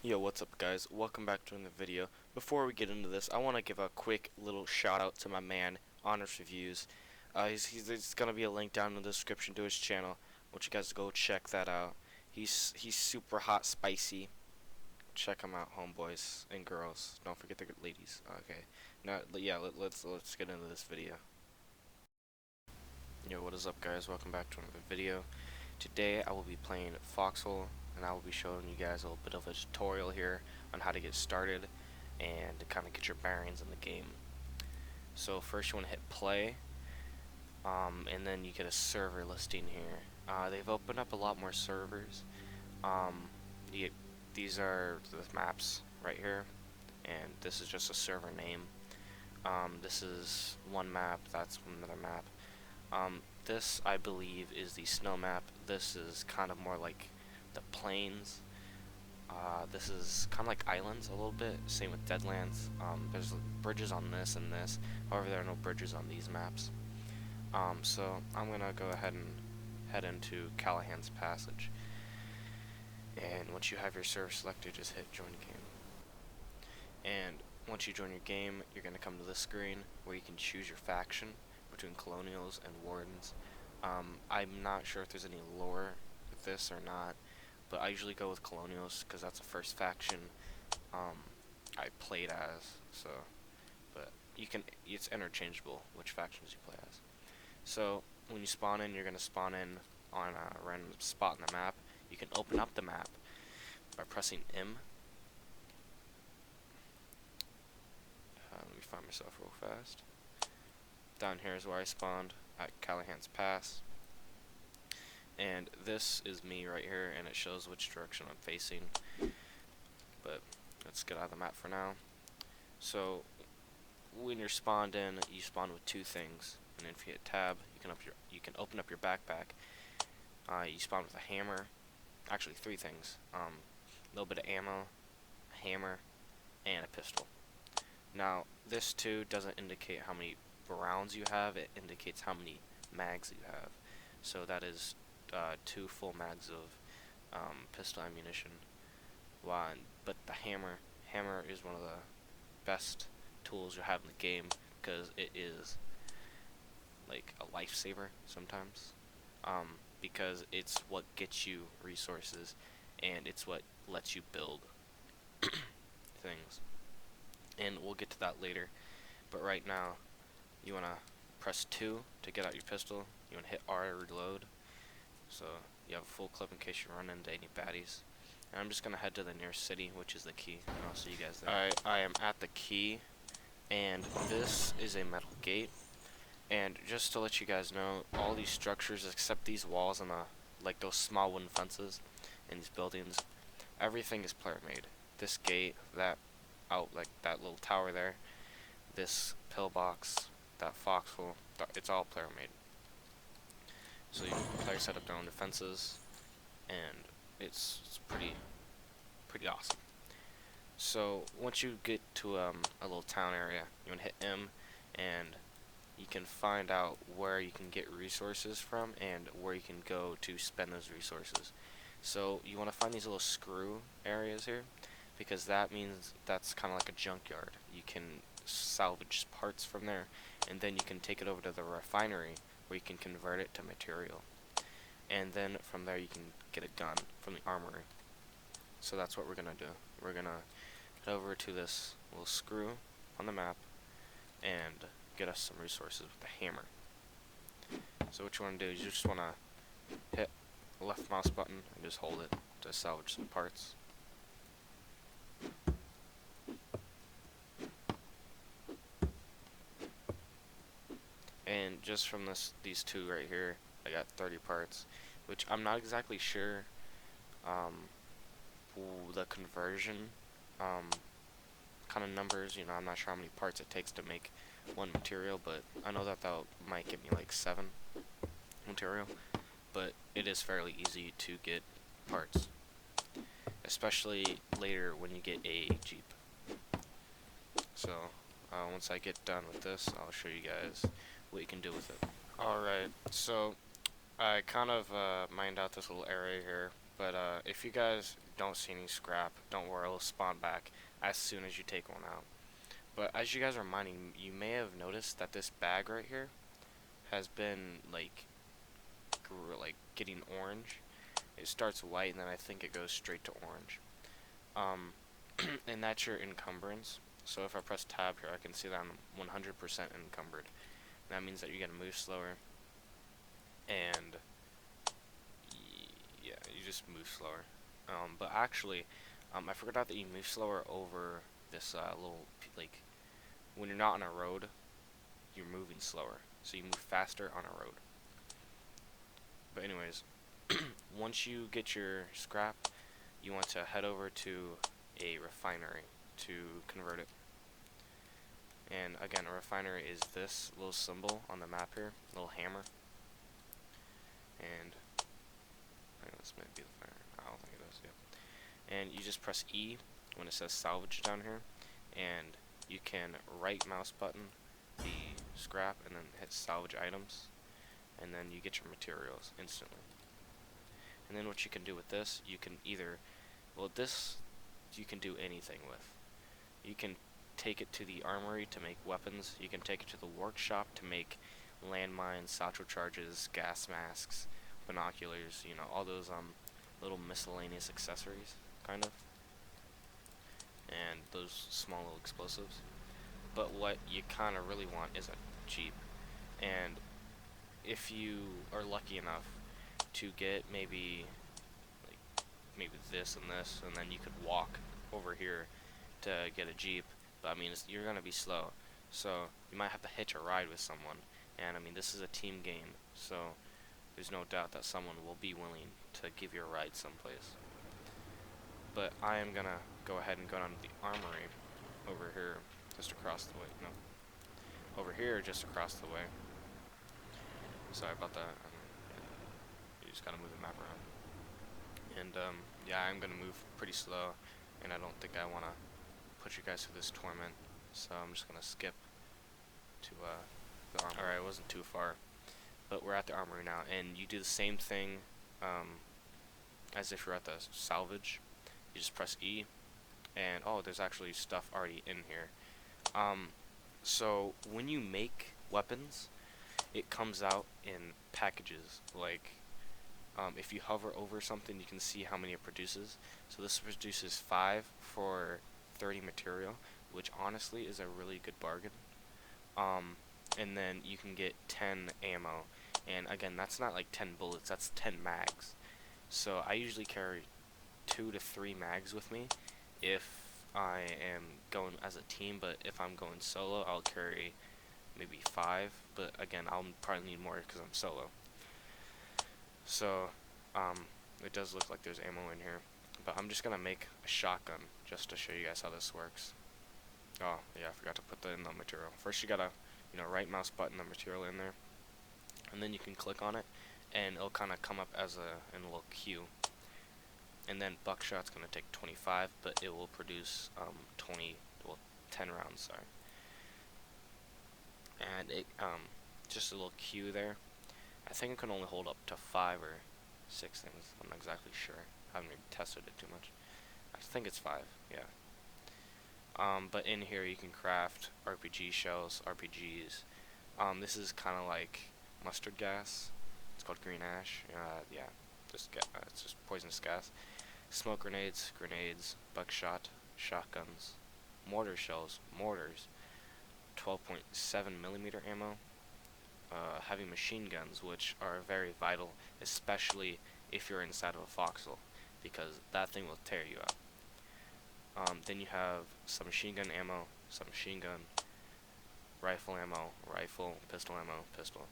Yo, what's up guys? Welcome back to another video. Before we get into this, I want to give a quick little shout out to my man, Honors Reviews. There's gonna be a link down in the description to his channel. I want you guys to go check that out. He's super hot spicy. Check him out, homeboys and girls. Don't forget the ladies. Okay. Now, yeah, let's get into this video. Yo, what is up guys? Welcome back to another video. Today I will be playing Foxhole, and I will be showing you guys a little bit of a tutorial here on how to get started and to kind of get your bearings in the game. So first you want to hit play, and then you get a server listing here. They've opened up a lot more servers. These are the maps right here, and this is just a server name. This is one map, that's another map. This, I believe, is the snow map. This is kind of more like the plains. This is kind of like islands a little bit. Same with Deadlands. There's bridges on this and this. However, there are no bridges on these maps. So I'm gonna go ahead and head into Callahan's Passage. And once you have your server selected, just hit join game. And once you join your game, you're gonna come to this screen where you can choose your faction between colonials and wardens. I'm not sure if there's any lore with this or not, but I usually go with colonials because that's the first faction I played as. So, but it's interchangeable which factions you play as. So when you spawn in, you're gonna spawn in on a random spot in the map. You can open up the map by pressing M. Let me find myself real fast. Down here is where I spawned, at Callahan's Pass. And this is me right here, and it shows which direction I'm facing. But let's get out of the map for now. So when you're spawned in, you spawn with two things. And if you hit tab, you can open up your backpack. You spawn with a hammer. Actually, three things. A little bit of ammo, a hammer, and a pistol. Now, this too doesn't indicate how many rounds you have, it indicates how many mags you have. So that is 2 full mags of pistol ammunition. But the hammer is one of the best tools you have in the game because it is like a lifesaver sometimes. Because it's what gets you resources and it's what lets you build things. And we'll get to that later. But right now, you want to press 2 to get out your pistol. You want to hit R to reload. So you have a full clip in case you run into any baddies. And I'm just going to head to the nearest city, which is the key. And I'll see you guys there. Alright, I am at the key. And this is a metal gate. And just to let you guys know, all these structures except these walls and like those small wooden fences in these buildings, everything is player made. This gate, that that little tower there, this pillbox, that foxhole, it's all player made. So players set up their own defenses, and it's pretty awesome. So once you get to a little town area, you want to hit M, and you can find out where you can get resources from and where you can go to spend those resources. So you want to find these little screw areas here, because that means that's kind of like a junkyard. You can salvage parts from there, and then you can take it over to the refinery where you can convert it to material, and then from there you can get a gun from the armory. So that's what we're gonna do. We're gonna head over to this little screw on the map and get us some resources with the hammer. So what you want to do is you just want to hit the left mouse button and just hold it to salvage some parts. And just from these two right here, I got 30 parts, which I'm not exactly sure the conversion kind of numbers. You know, I'm not sure how many parts it takes to make one material, but I know that might give me like 7 material. But it is fairly easy to get parts, especially later when you get a Jeep. So once I get done with this, I'll show you guys what you can do with it. Alright, so I kind of mined out this little area here, but if you guys don't see any scrap, don't worry, it'll spawn back as soon as you take one out. But as you guys are mining, you may have noticed that this bag right here has been like getting orange. It starts white and then I think it goes straight to orange. And that's your encumbrance. So if I press tab here, I can see that I'm 100% encumbered. That means that you're gonna move slower, and yeah, you just move slower. But actually, I forgot that you move slower over this little like when you're not on a road, you're moving slower, so you move faster on a road. But anyways, once you get your scrap, you want to head over to a refinery to convert it. And again, a refinery is this little symbol on the map here, little hammer. And I think this might be the fire. I don't think it is. Yeah. And you just press E when it says salvage down here, and you can right mouse button the scrap and then hit salvage items, and then you get your materials instantly. And then what you can do with this, you can either, well, this you can do anything with. You can take it to the armory to make weapons. You can take it to the workshop to make landmines, satchel charges, gas masks, binoculars, you know, all those little miscellaneous accessories, kind of. And those small little explosives. But what you kind of really want is a Jeep. And if you are lucky enough to get maybe this and then you could walk over here to get a Jeep, but I mean you're gonna be slow, so you might have to hitch a ride with someone. And I mean, this is a team game, so there's no doubt that someone will be willing to give you a ride someplace. But I am gonna go ahead and go down to the armory over here, just across the way. No, over here, just across the way. Sorry about that. You just gotta move the map around. And yeah, I'm gonna move pretty slow, and I don't think I wanna put you guys through this torment, so I'm just gonna skip to the armory. Alright, it wasn't too far, but we're at the armory now, and you do the same thing as if you're at the salvage. You just press E, and oh, there's actually stuff already in here. So when you make weapons, it comes out in packages. Like if you hover over something, you can see how many it produces. So this produces 5 for 30 material, which honestly is a really good bargain. And then you can get 10 ammo, and again, that's not like 10 bullets, that's 10 mags. So I usually carry 2 to 3 mags with me if I am going as a team, but if I'm going solo, I'll carry maybe 5, but again, I'll probably need more because I'm solo. So it does look like there's ammo in here, but I'm just gonna make a shotgun just to show you guys how this works. Oh yeah, I forgot to put in the material. First you gotta, right mouse button the material in there, and then you can click on it, and it'll kind of come up as in a little queue. And then buckshot's gonna take 25, but it will produce 10 rounds. Sorry. And it just a little queue there. I think it can only hold up to 5 or 6 things. I'm not exactly sure. I haven't really tested it too much. I think it's 5. Yeah. But in here you can craft RPG shells, RPGs. This is kind of like mustard gas. It's called green ash. Yeah, it's just poisonous gas. Smoke grenades, buckshot, shotguns, mortar shells, mortars, 12.7mm ammo, heavy machine guns, which are very vital, especially if you're inside of a Foxhole, because that thing will tear you up. Then you have some machine gun ammo, some machine gun, rifle ammo, rifle, pistol ammo, pistol.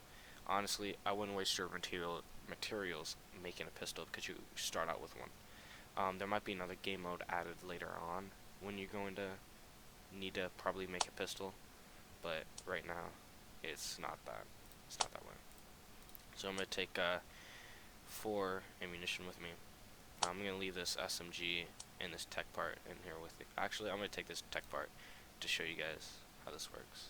Honestly, I wouldn't waste your materials making a pistol because you start out with one. There might be another game mode added later on when you're going to need to probably make a pistol, but right now it's not that way. So I'm gonna take 4 ammunition with me. I'm gonna leave this SMG and this tech part in here with me. Actually, I'm gonna take this tech part to show you guys how this works.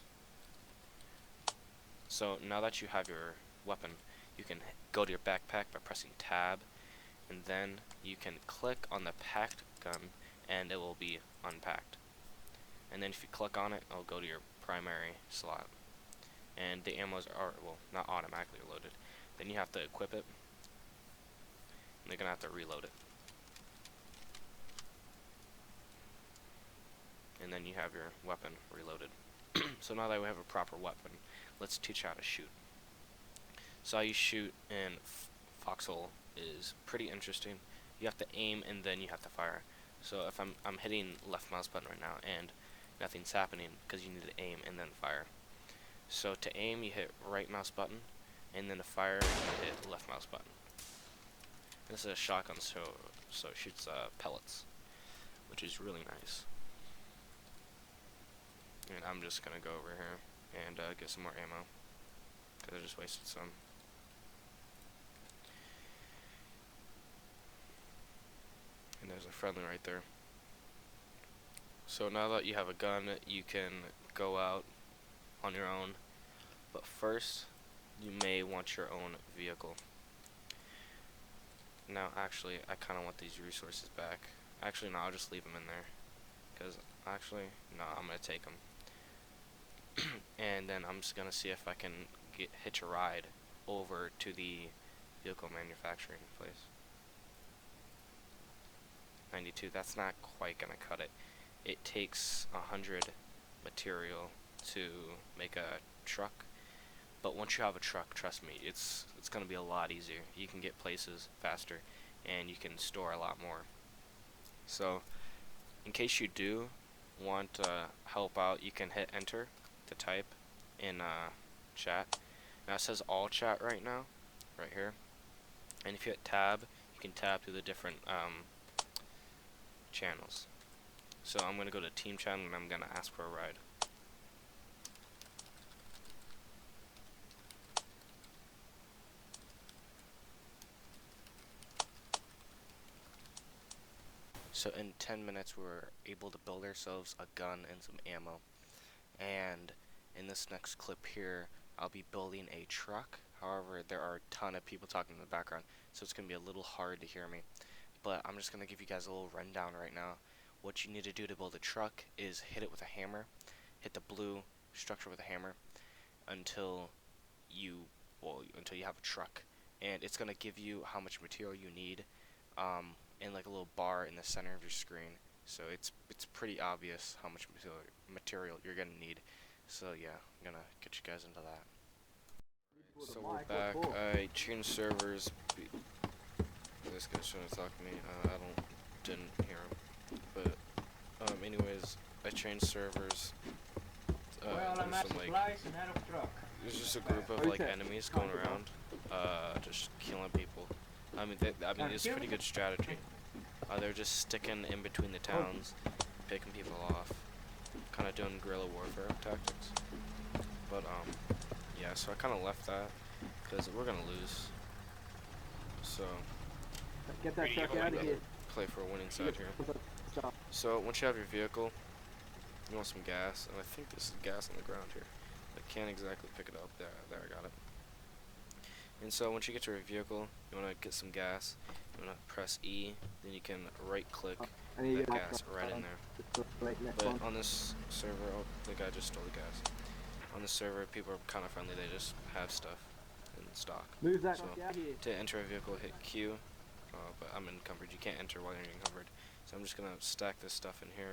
So now that you have your weapon, you can go to your backpack by pressing tab, and then you can click on the packed gun and it will be unpacked. And then if you click on it, it'll go to your primary slot. And the ammos are, well, not automatically loaded. Then you have to equip it, and you're gonna have to reload it. And then you have your weapon reloaded. So now that we have a proper weapon, let's teach you how to shoot. So how you shoot in Foxhole is pretty interesting. You have to aim and then you have to fire. So if I'm hitting left mouse button right now and nothing's happening because you need to aim and then fire. So to aim, you hit right mouse button, and then to fire, you hit left mouse button. This is a shotgun, so it shoots pellets, which is really nice. And I'm just gonna go over here and get some more ammo, because I just wasted some. And there's a friendly right there. So now that you have a gun, you can go out on your own, but first you may want your own vehicle. Now actually I kinda want these resources back. Actually no, I'll just leave them in there, because actually no, I'm gonna take them. And then I'm just gonna see if I can hitch a ride over to the vehicle manufacturing place. 92, that's not quite gonna cut it. It takes 100 material to make a truck, but once you have a truck, trust me, it's gonna be a lot easier. You can get places faster and you can store a lot more. So in case you do want to help out, you can hit enter to type in chat. Now it says all chat right now, right here, and if you hit tab, you can tab through the different channels. So I'm gonna go to team channel and I'm gonna ask for a ride. So in 10 minutes we were able to build ourselves a gun and some ammo. And in this next clip here, I'll be building a truck. However, there are a ton of people talking in the background, so it's gonna be a little hard to hear me. But I'm just gonna give you guys a little rundown right now. What you need to do to build a truck is hit it with a hammer, hit the blue structure with a hammer until you have a truck, and it's gonna give you how much material you need, in like a little bar in the center of your screen. So it's pretty obvious how much material you're gonna need. So yeah, I'm gonna get you guys into that. So we're back. I changed servers. This guy's trying to talk to me. Didn't hear him. But anyways, I changed servers. There's just a group of like enemies going around, just killing people. I mean, it's a pretty good strategy. They're just sticking in between the towns, picking people off, kind of doing guerrilla warfare tactics. But yeah, so I kind of left that because we're gonna lose. So get that truck out of here. Play for a winning side here. So once you have your vehicle, you want some gas, and I think this is gas on the ground here. I can't exactly pick it up. There, I got it. And so once you get to your vehicle, you want to get some gas. You want to press E, then you can right click that gas right in there. But on this server, oh, the guy just stole the gas. On this server, people are kind of friendly. They just have stuff in stock. Move that so out here. To enter a vehicle, hit Q. But I'm encumbered. You can't enter while you're encumbered. So I'm just gonna stack this stuff in here.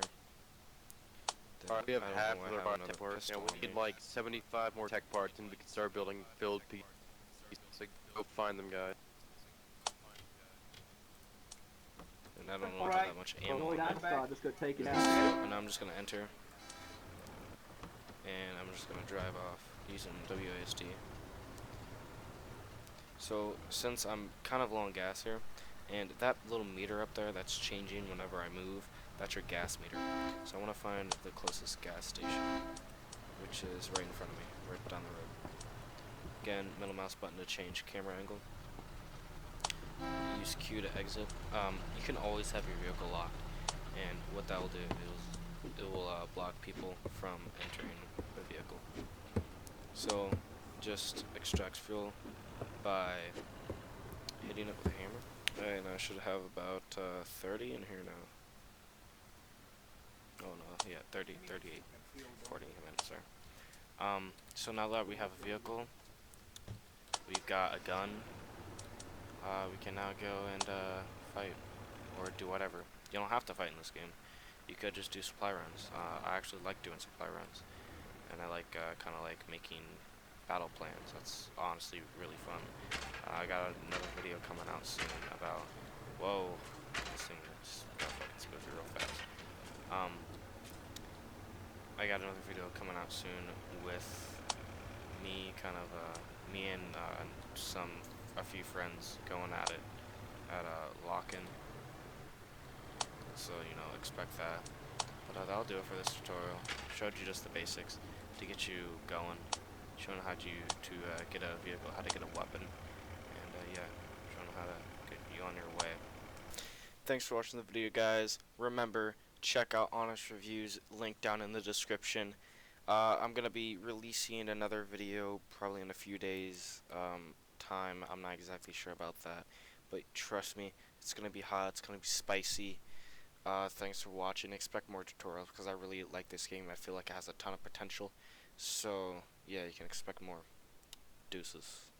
Alright, we have half of our tech parts. Now we need like 75 more tech parts, and we can start build pieces. So go find them, guys. And I don't know that much ammo. Just go take it out. And now I'm just gonna enter. And I'm just gonna drive off using WASD. So since I'm kind of low on gas here, and that little meter up there that's changing whenever I move, that's your gas meter. So I want to find the closest gas station, which is right in front of me, right down the road. Again, middle mouse button to change camera angle. Use Q to exit. You can always have your vehicle locked, and what that will do is it will block people from entering the vehicle. So just extract fuel by hitting it with a hammer. And I should have about 30 in here now. Oh no, yeah, 30, 38, 40 minutes there. So now that we have a vehicle, we've got a gun, we can now go and fight, or do whatever. You don't have to fight in this game. You could just do supply runs. I actually like doing supply runs, and I like kind of like making battle plans. That's honestly really fun. I got another video coming out soon about, whoa, this thing just goes through real fast. I got another video coming out soon with me me and a few friends going at it at lock-in. So, you know, expect that. But that'll do it for this tutorial. Showed you just the basics to get you going, showing how to get a vehicle, how to get a weapon, and yeah, showing how to get you on your way. Thanks for watching the video, guys. Remember, check out Honest Reviews, link down in the description. I'm gonna be releasing another video probably in a few days time. I'm not exactly sure about that, but trust me, it's gonna be hot, it's gonna be spicy. Thanks for watching. Expect more tutorials because I really like this game. I feel like it has a ton of potential. So, yeah, you can expect more. Deuces.